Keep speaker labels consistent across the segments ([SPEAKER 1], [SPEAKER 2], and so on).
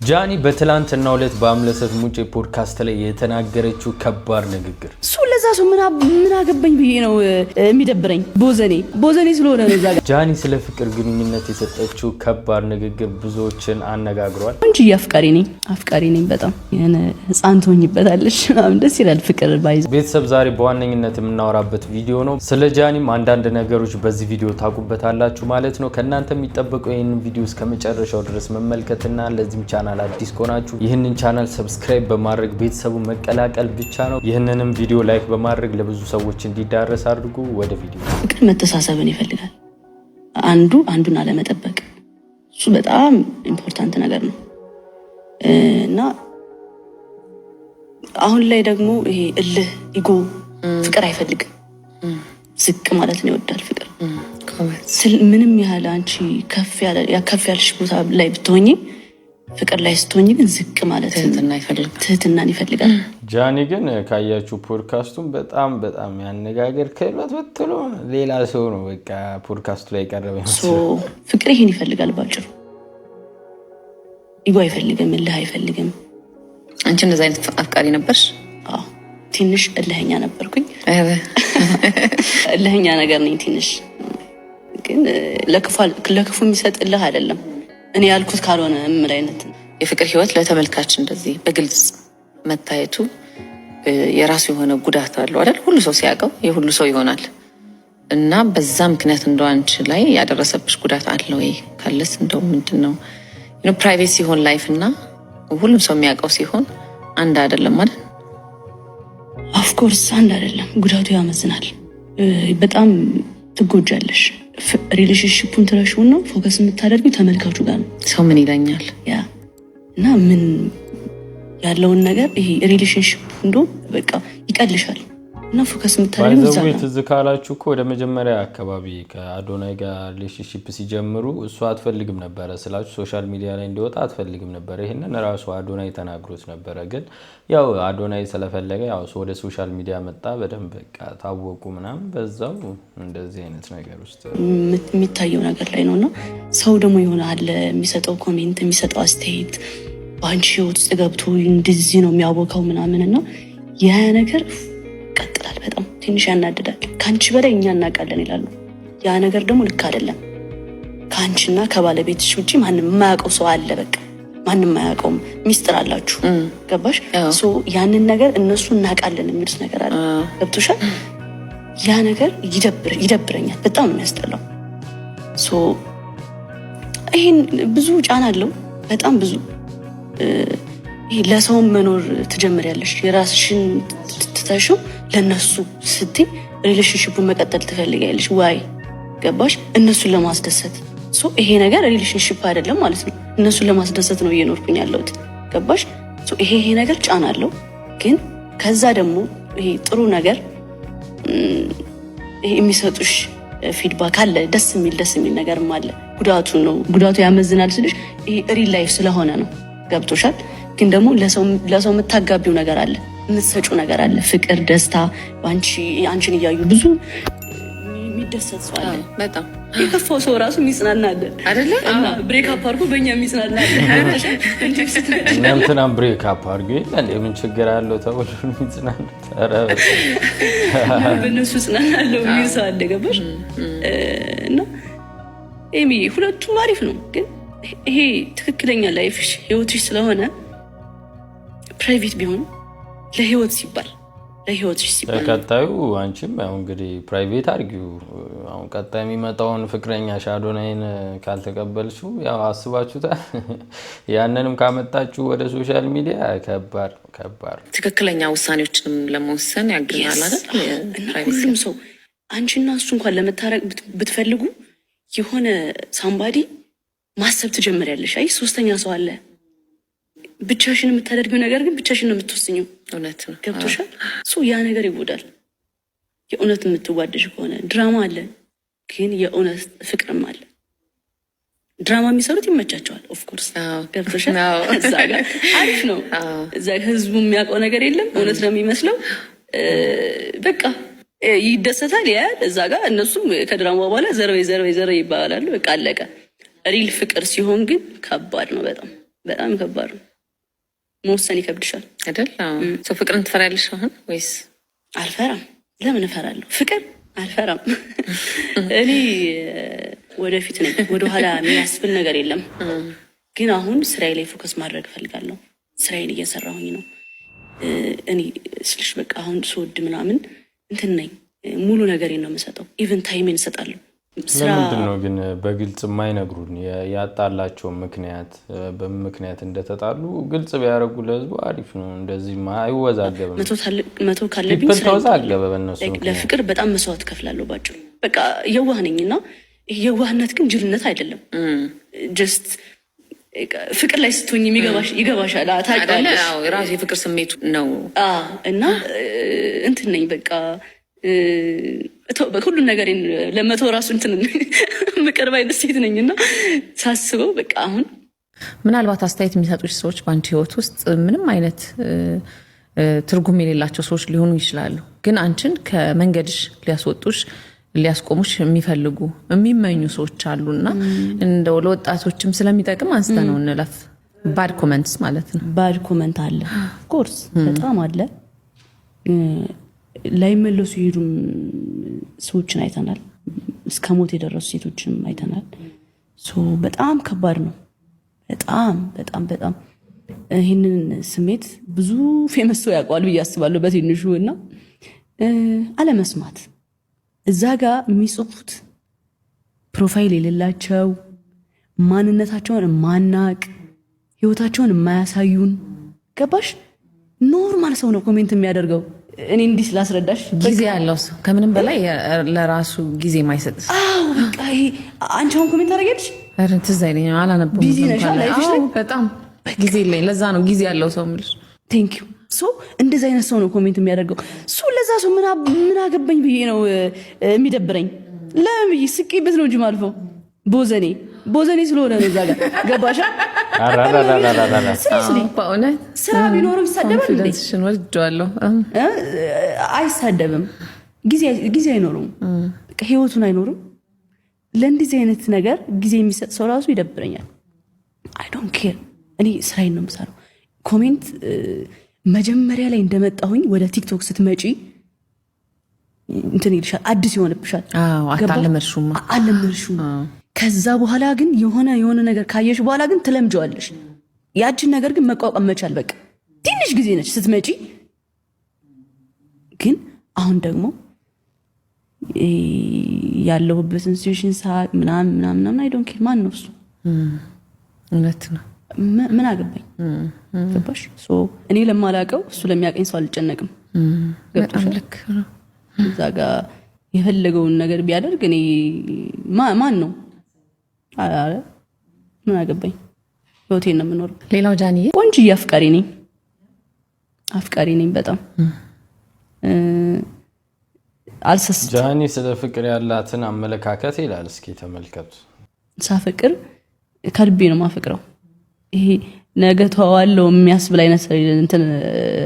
[SPEAKER 1] ጃኒ በትላንትናው ዕለት በአምለሰት ሙጬ ፖድካስት ላይ የተናገረችው ከባድ ንግግር
[SPEAKER 2] እሱ ለዛ ሰው ምን አገባኝ ብዬ ነው የሚደብረኝ። ቦዘኔ ስለሆነ ነው ዛጋ
[SPEAKER 1] ጃኒ ስለ ፍቅር ግንኙነት የሰጠችው ከባድ ንግግር ብዙዎችን አነጋግሯል።
[SPEAKER 2] እንጂ አፍቃሪ ነኝ በጣም የነ ህፃን ትሆኝበታለሽ ምናምን ደስ ይላል ፍቅር ባይዝ።
[SPEAKER 1] ቤተሰብ ዛሬ በዋነኝነት የምናወራበት ቪዲዮ ነው። ስለ ጃኒም አንዳንድ ነገሮች በዚህ ቪዲዮ ታውቁበታላችሁ ማለት ነው። ከእናንተ የሚጠበቀው ይህንን ቪዲዮ እስከመጨረሻው ድረስ መመልከትና ለዚህም ቻናል አዲስ ከሆናችሁ ይህንን ቻናል ሰብስክራይብ በማድረግ ቤተሰቡን መቀላቀል ብቻ ነው። ይህንንም ቪዲዮ ላይክ በማድረግ ለብዙ ሰዎች እንዲዳረስ አድርጉ። ወደ ቪዲዮ።
[SPEAKER 2] ፍቅር መተሳሰብን ይፈልጋል። አንዱን አለመጠበቅ እሱ በጣም ኢምፖርታንት ነገር ነው እና አሁን ላይ ደግሞ ይሄ እልህ ኢጎ ፍቅር አይፈልግም። ዝቅ ማለት ነው ይወዳል ፍቅር። ምንም ያህል አንቺ ከፍ ያለሽ ቦታ ላይ ብትሆኚ ፍቅር ላይ ስትሆኚ ግን ዝቅ ማለት ትህትናን ይፈልጋል።
[SPEAKER 1] ጃኒ ግን ካያችሁ ፖድካስቱን በጣም ያነጋገር ክህሎት በትሎ ሌላ ሰው ነው በቃ ፖድካስቱ ላይ ቀረበ ይመስላል።
[SPEAKER 2] ፍቅር ይሄን ይፈልጋል ባጭሩ። ኢጎ አይፈልግም፣ እልህ አይፈልግም።
[SPEAKER 3] አንቺ እንደዛ አይነት አፍቃሪ ነበርሽ?
[SPEAKER 2] አዎ ትንሽ እልህኛ ነበርኩኝ። እልህኛ ነገር ነኝ ትንሽ። ግን ለክፉ የሚሰጥ እልህ አይደለም እኔ ያልኩት ካልሆነ ምን አይነት
[SPEAKER 3] የፍቅር ህይወት ለተመልካች እንደዚህ በግልጽ መታየቱ የራሱ የሆነ ጉዳት አለው አይደል? ሁሉ ሰው ሲያውቀው የሁሉ ሰው ይሆናል እና በዛ ምክንያት እንደው አንቺ ላይ ያደረሰብሽ ጉዳት አለ ወይ? ካለስ እንደው ምንድነው? ፕራይቬት ሲሆን ላይፍ እና ሁሉም ሰው የሚያውቀው ሲሆን አንድ አይደለም አይደል?
[SPEAKER 2] ኦፍ ኮርስ አንድ አይደለም። ጉዳቱ ያመዝናል። በጣም ትጎጃለሽ። ሪሌሽንሺፑን ትረሺውና ፎከስ የምታደርጊው ተመልካቹ ጋር ነው።
[SPEAKER 3] ሰው ምን ይለኛል
[SPEAKER 2] ያ እና ምን ያለውን ነገር ይሄ ሪሌሽንሺፕ እንደው በቃ ይቀልሻል እና ፎከስ የምታደርጊው እዛ ነው።
[SPEAKER 1] ትዝ ካላችሁ እኮ ወደ መጀመሪያ አካባቢ ከአዶናይ ጋር ሪሌሽንሺፕ ሲጀምሩ እሷ አትፈልግም ነበረ ስላችሁ ሶሻል ሚዲያ ላይ እንዲወጣ አትፈልግም ነበረ። ይሄንን ራሱ አዶናይ ተናግሮት ነበረ። ግን ያው አዶናይ ስለፈለገ ያው ወደ ሶሻል ሚዲያ መጣ። በደንብ በቃ ታወቁ ምናምን በዛው እንደዚህ አይነት ነገር ውስጥ
[SPEAKER 2] የሚታየው ነገር ላይ ነውና ሰው ደግሞ የሆነ አለ የሚሰጠው ኮሜንት የሚሰጠው አስተያየት በአንቺ ህይወት ውስጥ ገብቶ እንደዚህ ነው የሚያወቀው ምናምን እና ያ ነገር ይቀጥላል። በጣም ትንሽ ያናድዳል። ከአንቺ በላይ እኛ እናውቃለን ይላሉ። ያ ነገር ደግሞ ልክ አይደለም። ከአንቺና ከባለቤትሽ ውጭ ማንም የማያውቀው ሰው አለ። በቃ ማንም አያውቀውም። ሚስጥር አላችሁ። ገባሽ? ያንን ነገር እነሱ እናውቃለን የሚሉት ነገር አለ። ገብቶሻል? ያ ነገር ይደብረኛል። በጣም ነው የሚያስጠላው። ይሄን ብዙ ጫና አለው። በጣም ብዙ ለሰውም መኖር ትጀምሪያለሽ። የራስሽን ትተሽው ለነሱ ስትይ ሪሌሽንሺፑን መቀጠል ትፈልጊያለሽ። ዋይ ገባሽ? እነሱን ለማስደሰት ይሄ ነገር ሪሌሽንሺፕ አይደለም ማለት ነው። እነሱን ለማስደሰት ነው እየኖርኩኝ ያለሁት። ገባሽ? ይሄ ነገር ጫና አለው። ግን ከዛ ደግሞ ይሄ ጥሩ ነገር ይሄ የሚሰጡሽ ፊድባክ አለ። ደስ የሚል ነገርም አለ። ጉዳቱ ያመዝናል ስልሽ ይሄ ሪል ላይፍ ስለሆነ ነው። ገብቶሻል? ግን ደግሞ ለሰው የምታጋቢው ነገር አለ፣ የምትሰጪው ነገር አለ። ፍቅር፣ ደስታ አንቺን እያዩ ብዙ የሚደሰት ሰው አለ።
[SPEAKER 3] በጣም
[SPEAKER 2] የከፋው ሰው ራሱ የሚጽናና አለ አይደለ? ብሬክ አፕ አድርጎ በእኛ የሚጽናና አለ።
[SPEAKER 1] እናንተናም ብሬክ አፕ አድርጎ ይላል ምን ችግር አለው ተብሎ የሚጽናና
[SPEAKER 2] በእነሱ ጽናናለው የሚል ሰው አለ። ገባሽ? እና ኤሚ ሁለቱም አሪፍ ነው። ግን ይሄ ትክክለኛ ላይፍሽ ህይወትሽ ስለሆነ ፕራይቬት ቢሆን ለህይወትሽ ሲባል
[SPEAKER 1] ቀጣዩ አንቺም ያው እንግዲህ ፕራይቬት አድርጊው። አሁን ቀጣይ የሚመጣውን ፍቅረኛሽ አዶናይን ካልተቀበልሽው ያው አስባችሁታል። ያንንም ካመጣችሁ ወደ ሶሻል ሚዲያ ከባድ
[SPEAKER 3] ትክክለኛ ውሳኔዎችንም ለመወሰን ያግዛል አይደል?
[SPEAKER 2] ሁሉም ሰው አንቺና እሱ እንኳን ለመታረቅ ብትፈልጉ የሆነ ሳምባዲ ማሰብ ትጀምሪያለሽ። አይ ሶስተኛ ሰው አለ። ብቻሽን የምታደርጊው ነገር ግን ብቻሽን ነው የምትወስኚው።
[SPEAKER 3] እውነት ነው።
[SPEAKER 2] ገብቶሻል? ያ ነገር ይጎዳል። የእውነት የምትዋደሽ ከሆነ ድራማ አለ፣ ግን የእውነት ፍቅርም አለ። ድራማ የሚሰሩት ይመቻቸዋል። ኦፍኮርስ ገብቶሻል? እዛ ጋር አሪፍ ነው። እዛ ህዝቡ የሚያውቀው ነገር የለም። እውነት ነው የሚመስለው። በቃ ይደሰታል ያያል። እዛ ጋር እነሱም ከድራማ በኋላ ዘርበይ ይባላሉ። በቃ አለቀ። ሪል ፍቅር ሲሆን ግን ከባድ ነው በጣም በጣም ከባድ ነው። መወሰን ይከብድሻል
[SPEAKER 3] አይደል? ሰው ፍቅርን ትፈራለሽ አሁን ወይስ?
[SPEAKER 2] አልፈራም። ለምን እፈራለሁ? ፍቅር አልፈራም። እኔ ወደፊት ነኝ፣ ወደኋላ የሚያስብል ነገር የለም። ግን አሁን ስራዬ ላይ ፎከስ ማድረግ እፈልጋለሁ። ስራዬን እየሰራሁኝ ነው። እኔ ስልሽ በቃ አሁን ስወድ ምናምን እንትን ነኝ፣ ሙሉ ነገሬን ነው የምሰጠው። ኢቨን ታይሜን እሰጣለሁ።
[SPEAKER 1] ለምንድን ነው ግን በግልጽ የማይነግሩን? ያጣላቸው ምክንያት በምን ምክንያት እንደተጣሉ ግልጽ ቢያደርጉ ለህዝቡ አሪፍ ነው። እንደዚህ አይወዛገብም።
[SPEAKER 2] መቶ ካለብኝ
[SPEAKER 1] ተወዛገበ በእነሱ
[SPEAKER 2] ለፍቅር በጣም መስዋዕት ከፍላለሁ። ባጭሩ በቃ የዋህ ነኝ እና የዋህነት ግን ጅልነት አይደለም። ጀስት ፍቅር ላይ ስትሆኝ ይገባሻል፣ ታውቂዋለሽ።
[SPEAKER 3] ራሱ የፍቅር ስሜቱ ነው
[SPEAKER 2] እና እንትን ነኝ በቃ ሁሉን ነገር ለመቶ ራሱ እንትን ምቅርብ አይነት ሴት ነኝ እና ሳስበው በቃ አሁን
[SPEAKER 4] ምናልባት አስተያየት የሚሰጡች ሰዎች በአንቺ ህይወት ውስጥ ምንም አይነት ትርጉም የሌላቸው ሰዎች ሊሆኑ ይችላሉ። ግን አንቺን ከመንገድሽ ሊያስወጡሽ ሊያስቆሙሽ የሚፈልጉ የሚመኙ ሰዎች አሉና እንደው ለወጣቶችም ስለሚጠቅም አንስተ ነው እንለፍ። ባድ ኮመንትስ ማለት ነው።
[SPEAKER 2] ባድ ኮመንት አለ ኮርስ በጣም አለ። ላይመለሱ የሄዱም ሰዎችን አይተናል። እስከ ሞት የደረሱ ሴቶችንም አይተናል። በጣም ከባድ ነው። በጣም በጣም በጣም ይህንን ስሜት ብዙ ፌመስ ሰው ያውቀዋል ብዬ አስባለሁ በትንሹ። እና አለመስማት እዛ ጋር የሚጽፉት ፕሮፋይል የሌላቸው ማንነታቸውን ማናቅ ህይወታቸውን የማያሳዩን ገባሽ? ኖርማል ሰው ነው ኮሜንት የሚያደርገው። እኔ እንዲህ ስላስረዳሽ
[SPEAKER 4] ጊዜ ያለው ሰው ከምንም በላይ ለራሱ ጊዜ ማይሰጥ።
[SPEAKER 2] አዎ በቃ ይሄ አንቺ አሁን ኮሜንት አደረገልሽ?
[SPEAKER 4] አረ ትዝ አይለኝም፣ አላነበብኩም።
[SPEAKER 2] ቢዚ ነሽ ላይፍሽ ላይ
[SPEAKER 4] በጣም ጊዜ የለኝ። ለዛ ነው ጊዜ ያለው ሰው የምልሽ።
[SPEAKER 2] ቴንክ ዩ። እንደዚህ አይነት ሰው ነው ኮሜንት የሚያደርገው። ለዛ ሰው ምን አገባኝ ብዬ ነው የሚደብረኝ። ለምን ብዬ ስቄበት ነው እንጂ ማልፈው ቦዘኔ ስለሆነ ነው። እዛ ጋር ገባሻ? ስራ ቢኖረው ይሳደባል እንዴ? አይሳደብም። ጊዜ አይኖረውም። ህይወቱን አይኖርም። ለእንደዚህ አይነት ነገር ጊዜ የሚሰጥ ሰው ራሱ ይደብረኛል። አይ ዶንት ኬር። እኔ ስራዬን ነው የምሰራው። ኮሜንት መጀመሪያ ላይ እንደመጣሁኝ ወደ ቲክቶክ ስትመጪ እንትን ይልሻል፣ አዲስ ይሆንብሻል። አለመድሹም። ከዛ በኋላ ግን የሆነ ነገር ካየሽ በኋላ ግን ትለምጀዋለሽ። ያችን ነገር ግን መቋቋም መቻል በቃ ትንሽ ጊዜ ነች ስትመጪ። ግን አሁን ደግሞ ያለሁበትን ሲቹዌሽን ምናምን አይ ዶንት ኬር። ማን ነው እሱ?
[SPEAKER 4] እውነት ነው።
[SPEAKER 2] ምን አገባኝ? ገባሽ? እኔ ለማላውቀው እሱ ለሚያቀኝ ሰው አልጨነቅም። ገብቶሻል? እዛ ጋር የፈለገውን ነገር ቢያደርግ እኔ ማን ነው? ምን አገባኝ? ህይወቴን ነው የምኖረው።
[SPEAKER 4] ሌላው ጃኒዬ
[SPEAKER 2] ቆንጆዬ አፍቃሪ ነኝ በጣም አልሰስት።
[SPEAKER 1] ጃኒ ስለ ፍቅር ያላትን አመለካከት ይላል። እስኪ ተመልከቱ።
[SPEAKER 2] ሳፈቅር ከልቤ ነው ማፈቅረው። ይሄ ነገ ተዋዋለው የሚያስብል አይነት እንትን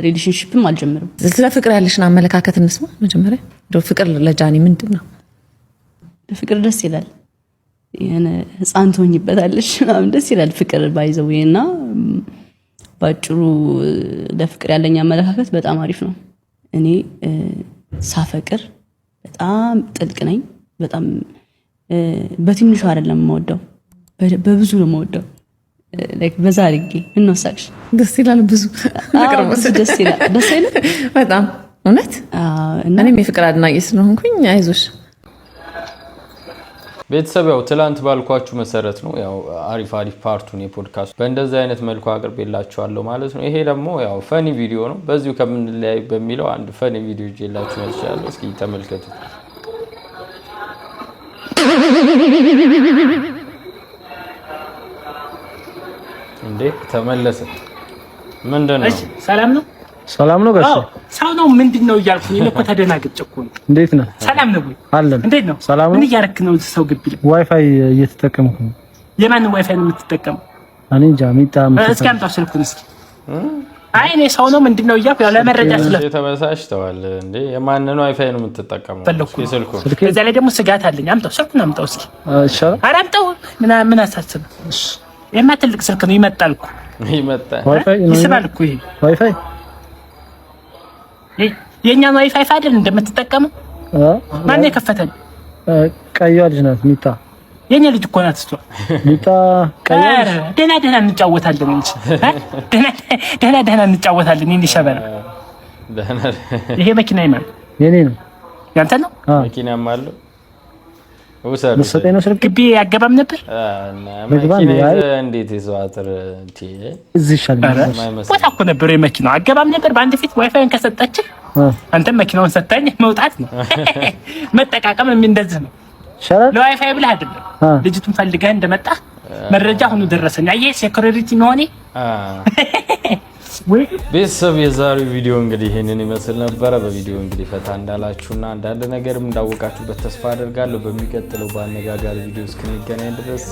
[SPEAKER 2] ሪሌሽንሺፕም አልጀምርም።
[SPEAKER 4] ስለ ፍቅር ያለሽን አመለካከት እንስማ መጀመሪያ። ፍቅር ለጃኒ ምንድን ነው?
[SPEAKER 2] ፍቅር ደስ ይላል። የሆነ ህፃን ትሆኝበታለሽ ምናምን ደስ ይላል ፍቅር ባይዘው። እና ባጭሩ ለፍቅር ያለኝ አመለካከት በጣም አሪፍ ነው። እኔ ሳፈቅር በጣም ጥልቅ ነኝ። በጣም በትንሹ አይደለም የምወደው፣ በብዙ ነው የምወደው። በዛ አድርጌ እንወሳቅሽ
[SPEAKER 4] ደስ ይላል። ብዙ
[SPEAKER 2] ደስ ይላል። ደስ ይላል
[SPEAKER 4] በጣም እውነት። እኔም የፍቅር አድናቂ ስለሆንኩኝ አይዞሽ።
[SPEAKER 1] ቤተሰብ ያው ትላንት ባልኳችሁ መሰረት ነው ያው አሪፍ ፓርቱን የፖድካስት በእንደዚህ አይነት መልኩ አቅርቤላችኋለሁ ማለት ነው። ይሄ ደግሞ ያው ፈኒ ቪዲዮ ነው። በዚሁ ከምንለያይ በሚለው አንድ ፈኒ ቪዲዮ ይዤላችሁ መጥቻለሁ። እስኪ ተመልከቱ። እንዴ ተመለሰ። ምንድነው?
[SPEAKER 5] ሰላም ነው ጋሽ?
[SPEAKER 6] ሰው ነው ምንድነው እያልኩኝ እኮ ተደናግጬ እኮ ነው።
[SPEAKER 5] እንዴት ነህ?
[SPEAKER 6] ሰላም ነው ወይ?
[SPEAKER 5] አለን።
[SPEAKER 6] እንዴት ነው?
[SPEAKER 5] ሰላም ነው።
[SPEAKER 6] ምን እያደረክ ነው? ሰው ግቢ ላይ
[SPEAKER 5] ዋይፋይ እየተጠቀምኩ ነው።
[SPEAKER 6] የማን ዋይፋይ ነው የምትጠቀመው?
[SPEAKER 5] እኔ እንጃ።
[SPEAKER 6] እስኪ አምጣው ስልኩን እስኪ። አይ እኔ ሰው ነው ምንድነው እያልኩ ያው ለመረጃ
[SPEAKER 1] ተበሳጭተዋል እንዴ። የማንን ዋይፋይ ነው የምትጠቀመው? ስልኩን።
[SPEAKER 6] በዛ ላይ ደግሞ ስጋት አለኝ። አምጣው ስልኩን አምጣው እስኪ።
[SPEAKER 5] እሺ።
[SPEAKER 6] ኧረ አምጣው። ምን አሳስብ? የማ ትልቅ ስልክ ነው ይመጣል እኮ
[SPEAKER 5] ዋይፋይ
[SPEAKER 6] ይስባል እኮ ይሄ
[SPEAKER 5] ዋይፋይ
[SPEAKER 6] የኛ ዋይፋይ አይደል እንደምትጠቀመው? ማን የከፈተል?
[SPEAKER 5] ቀይዋ ልጅ ናት ሚጣ።
[SPEAKER 6] የኛ ልጅ እኮ ናት እሷ
[SPEAKER 5] ሚጣ። ቀይዋ
[SPEAKER 6] ደህና እንጫወታለን እንጂ ደህና እንጫወታለን። ይሄን ሸበላ ይሄ መኪና ይማል
[SPEAKER 5] የኔ ነው
[SPEAKER 6] ያንተ ነው?
[SPEAKER 1] መኪናም አለው
[SPEAKER 5] ወሰደ ነው ስልክ
[SPEAKER 6] ግቢ ያገባም ነበር
[SPEAKER 1] እንዴት ይዘዋትር
[SPEAKER 5] እዚህ ይሻላል
[SPEAKER 6] ቦታ እኮ ነበር የመኪናው አገባም ነበር። በአንድ ፊት ዋይፋይን ከሰጠች አንተ መኪናውን ሰጣኝ መውጣት ነው መጠቃቀም እንደዚህ ነው። ለዋይፋይ ብለህ አይደለም ልጅቱን ፈልገህ እንደመጣ መረጃ ሁሉ ደረሰኝ። አየህ ሴኩሪቲ ነው ሆኔ
[SPEAKER 1] ቤተሰብ የዛሬው ቪዲዮ እንግዲህ ይሄንን ይመስል ነበረ። በቪዲዮ እንግዲህ ፈታ እንዳላችሁና አንዳንድ ነገርም እንዳወቃችሁበት ተስፋ አደርጋለሁ። በሚቀጥለው በአነጋጋሪ ቪዲዮ እስክንገናኝ ድረስ